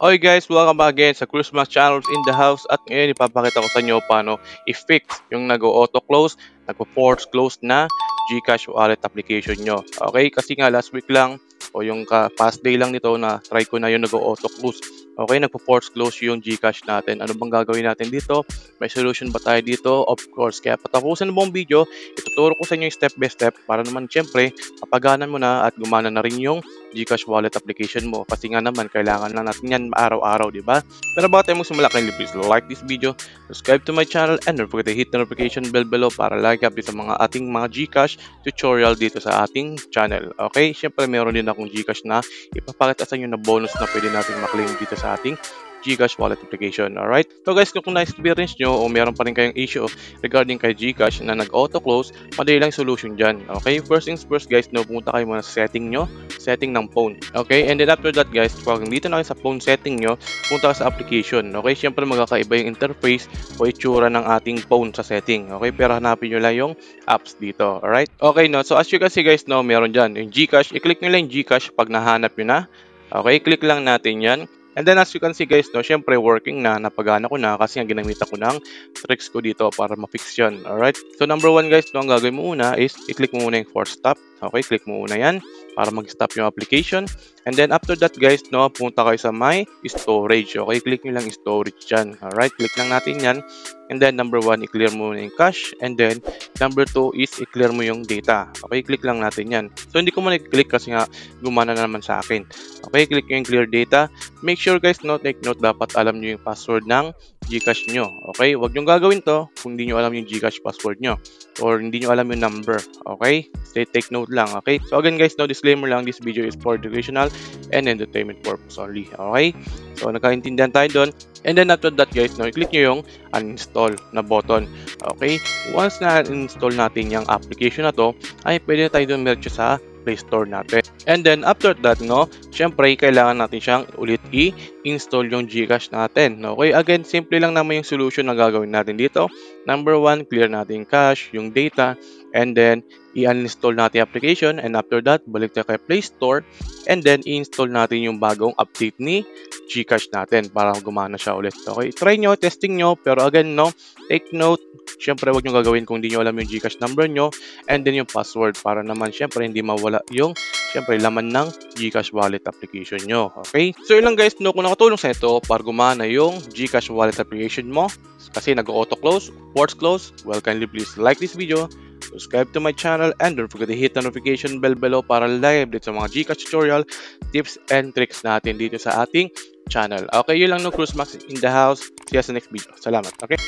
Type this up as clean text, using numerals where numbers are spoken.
Hi guys, welcome back again sa Christmas Channels in the House at ngayon ipapakita ko sa inyo paano i-fix yung nag-auto close, nagpo-force close na GCash wallet application nyo. Okay, kasi nga last week lang o yung past day lang nito na try ko na yung nag-auto close. Okay, nagpo-force close yung GCash natin. Ano bang gagawin natin dito? May solution ba tayo dito? Of course, kaya patapusin mo buong video, ituturo ko sa inyo yung step by step para naman syempre mapaganan mo na at gumana na rin yung GCash wallet application mo kasi nga naman kailangan na natin yan araw-araw, di ba? Pero bago tayo magsimula, kindly please like this video, subscribe to my channel, and don't forget to hit the notification bell below para like update sa mga ating mga GCash tutorial dito sa ating channel. Okay? Syempre meron din akong GCash na ipapakita sa inyo na bonus na pwede natin maklaim dito sa ating GCash wallet application. Alright? So guys, kung na-experience nyo o meron pa rin kayong issue regarding kay GCash na nag-auto-close, madali lang solution dyan. Okay? First things first guys, pumunta kayo muna sa setting nyo, setting ng phone. Okay? And then after that guys, pag dito na kayo sa phone setting nyo, punta ka sa application. Okay? Siyempre magkakaiba yung interface o itsura ng ating phone sa setting. Okay? Pero hanapin nyo lang yung apps dito. Alright? Okay, no? So as you can see guys, meron dyan. Yung GCash, i-click nyo lang yung GCash pag nahanap nyo na. Okay? Click lang natin yan. And then as you can see guys, syempre working na, napagana ko na kasi nga ginamit ko ng tricks ko dito para ma-fix yun. Alright? So number one guys, ang gagawin mo muna is i-click mo muna yung force stop. Okay? Click mo muna yan para mag-stop yung application. And then after that guys, punta kayo sa my storage. Okay? Click nyo lang storage dyan. Alright? Click lang natin yan. And then number one, i-clear mo muna yung cache. And then number two is i-clear mo yung data. Okay? Click lang natin yan. So hindi ko muna i-click kasi nga gumana na naman sa akin. Okay? Click nyo yung clear data. Make sure guys, take note, dapat alam nyo yung password ng GCash nyo. Okay? Huwag nyo gagawin to kung hindi nyo alam yung GCash password nyo or hindi nyo alam yung number. Okay? Take note lang. Okay? So again guys, disclaimer lang, this video is for educational and entertainment purpose only. Okay? So nagkaintindihan tayo doon. And then after that guys, i-click nyo yung uninstall na button. Okay? Once na install natin yung application na to, ay pwede na tayo doon merge sa Play Store natin. And then after that, syempre kailangan natin siyang ulit i-install yung GCash natin. Okay, again, simple lang naman yung solution na gagawin natin dito. Number one, clear natin yung cache, yung data, and then i-uninstall natin yung application. And after that, balik tayo kay Play Store, and then i-install natin yung bagong update ni GCash natin para gumana siya ulit. Okay, try nyo, testing nyo, pero again, take note, syempre wag nyo gagawin kung hindi nyo alam yung GCash number nyo, and then yung password para naman syempre hindi mawala yung syempre laman ng GCash wallet application nyo. Okay? So yun lang guys, kung nakatulong sa ito para gumana yung GCash wallet application mo kasi nag-auto close, force close, well kindly please like this video, subscribe to my channel, and don't forget to hit the notification bell below para live dito sa mga GCash tutorial, tips and tricks natin dito sa ating channel. Okay, yun lang Cruzmax in the house. See you sa next video. Salamat. Okay?